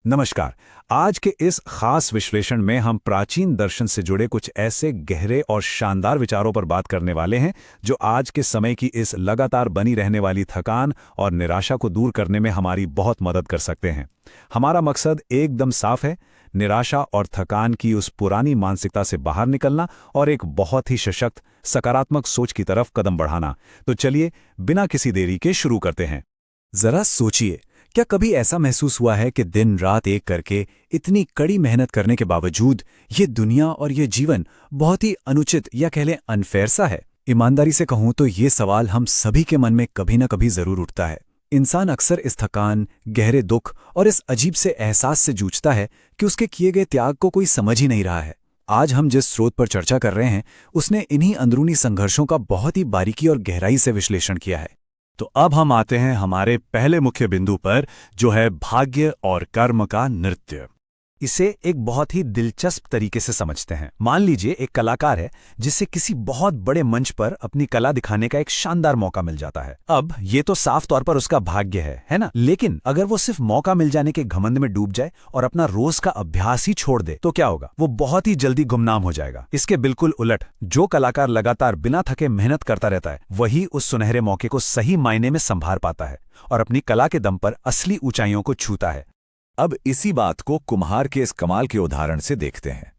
नमस्कार। आज के इस खास विश्लेषण में हम प्राचीन दर्शन से जुड़े कुछ ऐसे गहरे और शानदार विचारों पर बात करने वाले हैं जो आज के समय की इस लगातार बनी रहने वाली थकान और निराशा को दूर करने में हमारी बहुत मदद कर सकते हैं। हमारा मकसद एकदम साफ है, निराशा और थकान की उस पुरानी मानसिकता से बाहर निकलना और एक बहुत ही सशक्त, सकारात्मक सोच की तरफ कदम बढ़ाना। तो चलिए, बिना किसी देरी के शुरू करते हैं। जरा सोचिए, क्या कभी ऐसा महसूस हुआ है कि दिन रात एक करके इतनी कड़ी मेहनत करने के बावजूद ये दुनिया और ये जीवन बहुत ही अनुचित या कह लें अनफेयर सा है? ईमानदारी से कहूं तो ये सवाल हम सभी के मन में कभी ना कभी जरूर उठता है। इंसान अक्सर इस थकान, गहरे दुख और इस अजीब से एहसास से जूझता है कि उसके किए गए त्याग को कोई समझ ही नहीं रहा है। आज हम जिस स्रोत पर चर्चा कर रहे हैं उसने इन्हीं अंदरूनी संघर्षों का बहुत ही बारीकी और गहराई से विश्लेषण किया है। तो अब हम आते हैं हमारे पहले मुख्य बिंदु पर, जो है भाग्य और कर्म का नृत्य। इसे एक बहुत ही दिलचस्प तरीके से समझते हैं। मान लीजिए एक कलाकार है जिसे किसी बहुत बड़े मंच पर अपनी कला दिखाने का एक शानदार मौका मिल जाता है। अब ये तो साफ तौर पर उसका भाग्य है ना? लेकिन अगर वो सिर्फ मौका मिल जाने के घमंड में डूब जाए और अपना रोज का अभ्यास ही छोड़ दे तो क्या होगा? वो बहुत ही जल्दी गुमनाम हो जाएगा। इसके बिल्कुल उलट, जो कलाकार लगातार बिना थके मेहनत करता रहता है वही उस सुनहरे मौके को सही मायने में संभाल पाता है और अपनी कला के दम पर असली ऊंचाइयों को छूता है। अब इसी बात को कुम्हार के इस कमाल के उदाहरण से देखते हैं।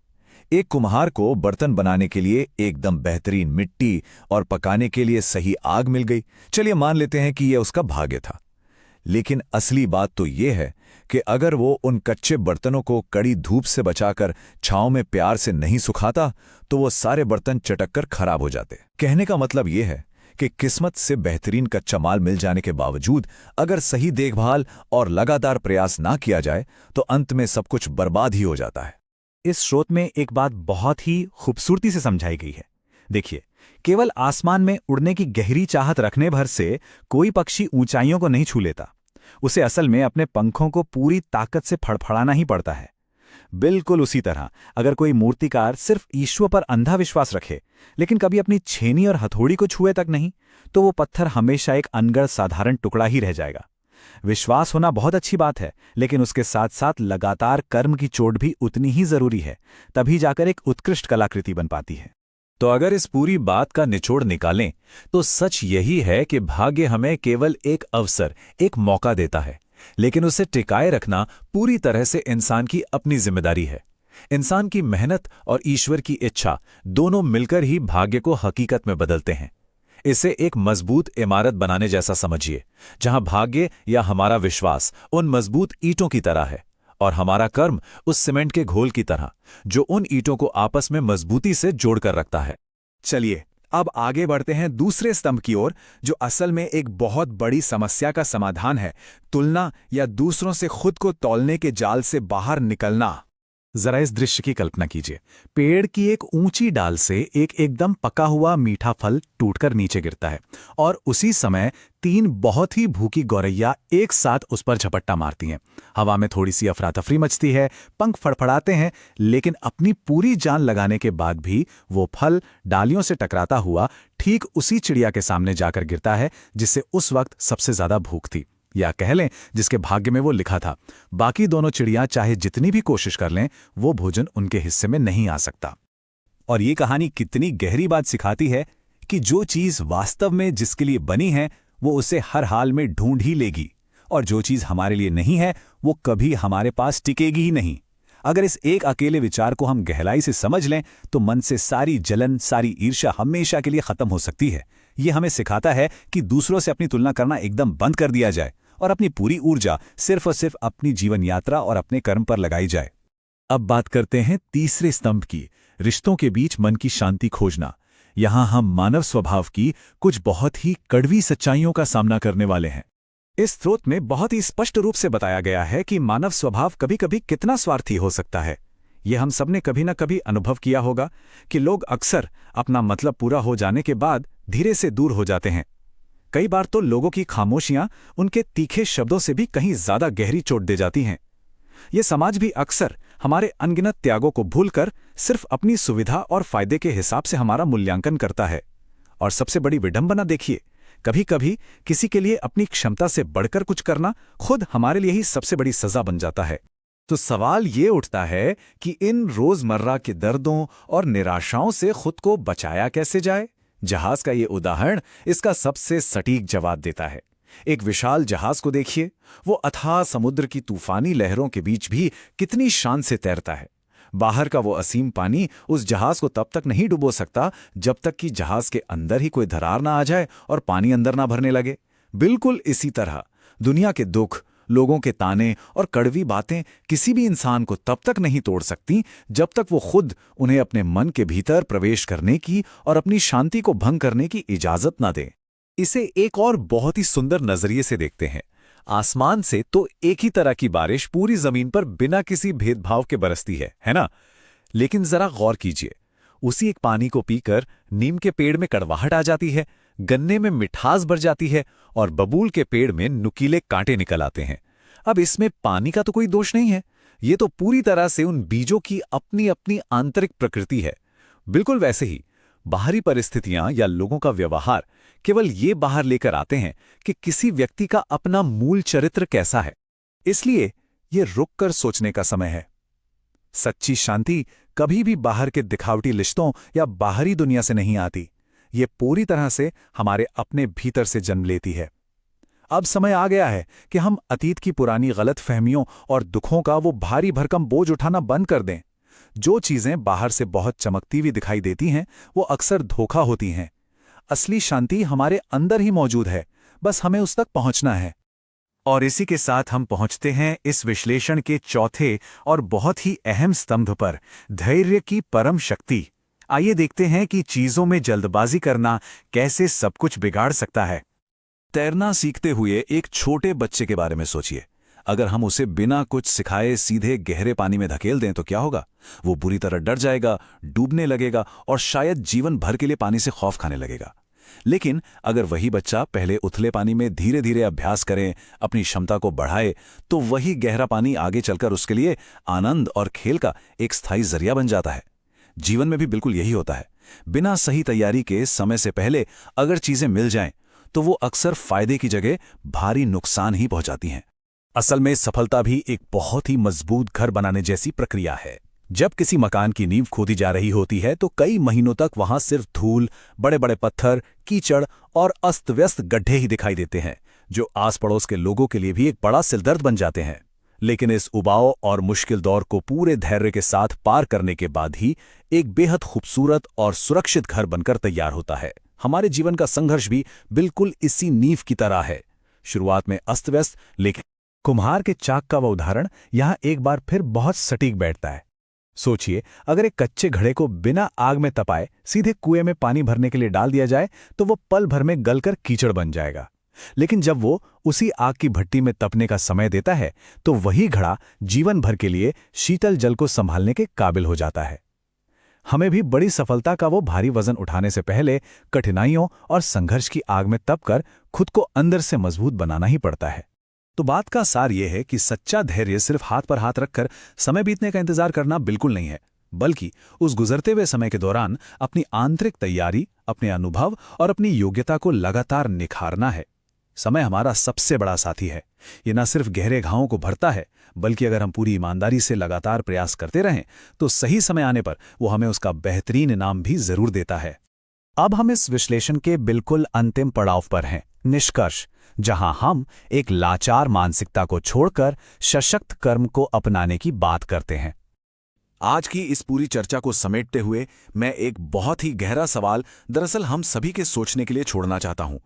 एक कुम्हार को बर्तन बनाने के लिए एकदम बेहतरीन मिट्टी और पकाने के लिए सही आग मिल गई। चलिए मान लेते हैं कि यह उसका भाग्य था। लेकिन असली बात तो यह है कि अगर वो उन कच्चे बर्तनों को कड़ी धूप से बचाकर छांव में प्यार से नहीं सुखाता तो वो सारे बर्तन चटक कर खराब हो जाते। कहने का मतलब यह है कि किस्मत से बेहतरीन कच्चा माल मिल जाने के बावजूद अगर सही देखभाल और लगातार प्रयास ना किया जाए तो अंत में सब कुछ बर्बाद ही हो जाता है। इस स्रोत में एक बात बहुत ही खूबसूरती से समझाई गई है। देखिए, केवल आसमान में उड़ने की गहरी चाहत रखने भर से कोई पक्षी ऊंचाइयों को नहीं छू लेता। उसे असल में अपने पंखों को पूरी ताकत से फड़फड़ाना ही पड़ता है। बिल्कुल उसी तरह अगर कोई मूर्तिकार सिर्फ ईश्वर पर अंधा विश्वास रखे लेकिन कभी अपनी छेनी और हथौड़ी को छुए तक नहीं, तो वो पत्थर हमेशा एक अनगढ़ साधारण टुकड़ा ही रह जाएगा। विश्वास होना बहुत अच्छी बात है, लेकिन उसके साथ साथ लगातार कर्म की चोट भी उतनी ही जरूरी है। तभी जाकर एक उत्कृष्ट कलाकृति बन पाती है। तो अगर इस पूरी बात का निचोड़ निकालें तो सच यही है कि भाग्य हमें केवल एक अवसर, एक मौका देता है, लेकिन उसे टिकाए रखना पूरी तरह से इंसान की अपनी जिम्मेदारी है। इंसान की मेहनत और ईश्वर की इच्छा दोनों मिलकर ही भाग्य को हकीकत में बदलते हैं। इसे एक मजबूत इमारत बनाने जैसा समझिए, जहां भाग्य या हमारा विश्वास उन मजबूत ईंटों की तरह है और हमारा कर्म उस सीमेंट के घोल की तरह, जो उन ईंटों को आपस में मजबूती से जोड़कर रखता है। चलिए अब आगे बढ़ते हैं दूसरे स्तंभ की ओर, जो असल में एक बहुत बड़ी समस्या का समाधान है, तुलना या दूसरों से खुद को तौलने के जाल से बाहर निकलना। जरा इस दृश्य की कल्पना कीजिए। पेड़ की एक ऊंची डाल से एक एकदम पका हुआ मीठा फल टूटकर नीचे गिरता है और उसी समय तीन बहुत ही भूखी गौरैया एक साथ उस पर झपट्टा मारती हैं। हवा में थोड़ी सी अफरा तफरी मचती है, पंख फड़फड़ाते हैं, लेकिन अपनी पूरी जान लगाने के बाद भी वो फल डालियों से टकराता हुआ ठीक उसी चिड़िया के सामने जाकर गिरता है जिससे उस वक्त सबसे ज्यादा भूख थी, या कह लें जिसके भाग्य में वो लिखा था। बाकी दोनों चिड़ियां चाहे जितनी भी कोशिश कर लें, वो भोजन उनके हिस्से में नहीं आ सकता। और ये कहानी कितनी गहरी बात सिखाती है कि जो चीज वास्तव में जिसके लिए बनी है वो उसे हर हाल में ढूंढ ही लेगी, और जो चीज हमारे लिए नहीं है वो कभी हमारे पास टिकेगी ही नहीं। अगर इस एक अकेले विचार को हम गहराई से समझ लें तो मन से सारी जलन, सारी ईर्ष्या हमेशा के लिए खत्म हो सकती है। ये हमें सिखाता है कि दूसरों से अपनी तुलना करना एकदम बंद कर दिया जाए और अपनी पूरी ऊर्जा सिर्फ और सिर्फ अपनी जीवन यात्रा और अपने कर्म पर लगाई जाए। अब बात करते हैं तीसरे स्तंभ की, रिश्तों के बीच मन की शांति खोजना। यहां हम मानव स्वभाव की कुछ बहुत ही कड़वी सच्चाइयों का सामना करने वाले हैं। इस स्रोत में बहुत ही स्पष्ट रूप से बताया गया है कि मानव स्वभाव कभी कभी कितना स्वार्थी हो सकता है। यह हम सबने कभी न कभी अनुभव किया होगा कि लोग अक्सर अपना मतलब पूरा हो जाने के बाद धीरे से दूर हो जाते हैं। कई बार तो लोगों की खामोशियां उनके तीखे शब्दों से भी कहीं ज्यादा गहरी चोट दे जाती हैं। ये समाज भी अक्सर हमारे अनगिनत त्यागों को भूलकर सिर्फ अपनी सुविधा और फायदे के हिसाब से हमारा मूल्यांकन करता है। और सबसे बड़ी विडंबना देखिए, कभी कभी किसी के लिए अपनी क्षमता से बढ़कर कुछ करना खुद हमारे लिए ही सबसे बड़ी सजा बन जाता है। तो सवाल ये उठता है कि इन रोजमर्रा के दर्दों और निराशाओं से खुद को बचाया कैसे जाए। जहाज का ये उदाहरण इसका सबसे सटीक जवाब देता है। एक विशाल जहाज को देखिए, वो अथाह समुद्र की तूफानी लहरों के बीच भी कितनी शान से तैरता है। बाहर का वो असीम पानी उस जहाज को तब तक नहीं डुबो सकता जब तक कि जहाज के अंदर ही कोई दरार ना आ जाए और पानी अंदर ना भरने लगे। बिल्कुल इसी तरह दुनिया के दुख, लोगों के ताने और कड़वी बातें किसी भी इंसान को तब तक नहीं तोड़ सकती जब तक वो खुद उन्हें अपने मन के भीतर प्रवेश करने की और अपनी शांति को भंग करने की इजाजत ना दे। इसे एक और बहुत ही सुंदर नजरिए से देखते हैं। आसमान से तो एक ही तरह की बारिश पूरी जमीन पर बिना किसी भेदभाव के बरसती है ना? लेकिन जरा गौर कीजिए, उसी एक पानी को पीकर नीम के पेड़ में कड़वाहट आ जाती है, गन्ने में मिठास भर जाती है और बबूल के पेड़ में नुकीले कांटे निकल आते हैं। अब इसमें पानी का तो कोई दोष नहीं है, ये तो पूरी तरह से उन बीजों की अपनी अपनी आंतरिक प्रकृति है। बिल्कुल वैसे ही बाहरी परिस्थितियां या लोगों का व्यवहार केवल ये बाहर लेकर आते हैं कि किसी व्यक्ति का अपना मूल चरित्र कैसा है। इसलिए ये रुक कर सोचने का समय है। सच्ची शांति कभी भी बाहर के दिखावटी लिश्तों या बाहरी दुनिया से नहीं आती, ये पूरी तरह से हमारे अपने भीतर से जन्म लेती है। अब समय आ गया है कि हम अतीत की पुरानी गलतफहमियों और दुखों का वो भारी भरकम बोझ उठाना बंद कर दें। जो चीजें बाहर से बहुत चमकती हुई दिखाई देती हैं, वो अक्सर धोखा होती हैं। असली शांति हमारे अंदर ही मौजूद है, बस हमें उस तक पहुंचना है। और इसी के साथ हम पहुंचते हैं इस विश्लेषण के चौथे और बहुत ही अहम स्तंभ पर, धैर्य की परम शक्ति। आइए देखते हैं कि चीजों में जल्दबाजी करना कैसे सब कुछ बिगाड़ सकता है। तैरना सीखते हुए एक छोटे बच्चे के बारे में सोचिए। अगर हम उसे बिना कुछ सिखाए सीधे गहरे पानी में धकेल दें तो क्या होगा? वो बुरी तरह डर जाएगा, डूबने लगेगा और शायद जीवन भर के लिए पानी से खौफ खाने लगेगा। लेकिन अगर वही बच्चा पहले उथले पानी में धीरे धीरे अभ्यास करे, अपनी क्षमता को बढ़ाए, तो वही गहरा पानी आगे चलकर उसके लिए आनंद और खेल का एक स्थायी जरिया बन जाता है। जीवन में भी बिल्कुल यही होता है। बिना सही तैयारी के समय से पहले अगर चीजें मिल जाएं, तो वो अक्सर फायदे की जगह भारी नुकसान ही पहुंचाती हैं। असल में सफलता भी एक बहुत ही मजबूत घर बनाने जैसी प्रक्रिया है। जब किसी मकान की नींव खोदी जा रही होती है तो कई महीनों तक वहां सिर्फ धूल, बड़े बड़े पत्थर, कीचड़ और अस्त व्यस्त गड्ढे ही दिखाई देते हैं, जो आस पड़ोस के लोगों के लिए भी एक बड़ा सिरदर्द बन जाते हैं। लेकिन इस उबाऊ और मुश्किल दौर को पूरे धैर्य के साथ पार करने के बाद ही एक बेहद खूबसूरत और सुरक्षित घर बनकर तैयार होता है। हमारे जीवन का संघर्ष भी बिल्कुल इसी नींव की तरह है। शुरुआत में अस्त व्यस्त, लेकिन कुम्हार के चाक का वह उदाहरण यहां एक बार फिर बहुत सटीक बैठता है। सोचिए, अगर एक कच्चे घड़े को बिना आग में तपाए सीधे कुएं में पानी भरने के लिए डाल दिया जाए तो वो पल भर में गलकर कीचड़ बन जाएगा। लेकिन जब वो उसी आग की भट्टी में तपने का समय देता है तो वही घड़ा जीवन भर के लिए शीतल जल को संभालने के काबिल हो जाता है। हमें भी बड़ी सफलता का वो भारी वजन उठाने से पहले कठिनाइयों और संघर्ष की आग में तपकर खुद को अंदर से मजबूत बनाना ही पड़ता है। तो बात का सार यह है कि सच्चा धैर्य सिर्फ हाथ पर हाथ रखकर समय बीतने का इंतजार करना बिल्कुल नहीं है, बल्कि उस गुजरते हुए समय के दौरान अपनी आंतरिक तैयारी, अपने अनुभव और अपनी योग्यता को लगातार निखारना है। समय हमारा सबसे बड़ा साथी है। ये न सिर्फ गहरे घावों को भरता है, बल्कि अगर हम पूरी ईमानदारी से लगातार प्रयास करते रहें तो सही समय आने पर वो हमें उसका बेहतरीन इनाम भी जरूर देता है। अब हम इस विश्लेषण के बिल्कुल अंतिम पड़ाव पर हैं, निष्कर्ष, जहां हम एक लाचार मानसिकता को छोड़कर सशक्त कर्म को अपनाने की बात करते हैं। आज की इस पूरी चर्चा को समेटते हुए मैं एक बहुत ही गहरा सवाल दरअसल हम सभी के सोचने के लिए छोड़ना चाहता हूं।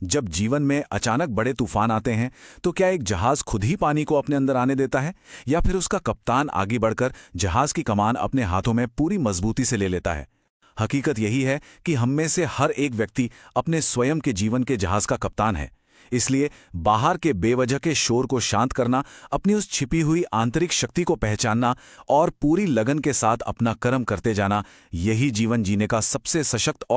जब जीवन में अचानक बड़े तूफान आते हैं तो क्या एक जहाज खुद ही पानी को अपने अंदर आने देता है, या फिर उसका कप्तान आगे बढ़कर जहाज की कमान अपने हाथों में पूरी मजबूती से ले लेता है? हकीकत यही है कि हम में से हर एक व्यक्ति अपने स्वयं के जीवन के जहाज का कप्तान है। इसलिए बाहर के बेवजह के शोर को शांत करना, अपनी उस छिपी हुई आंतरिक शक्ति को पहचानना और पूरी लगन के साथ अपना कर्म करते जाना, यही जीवन जीने का सबसे सशक्त और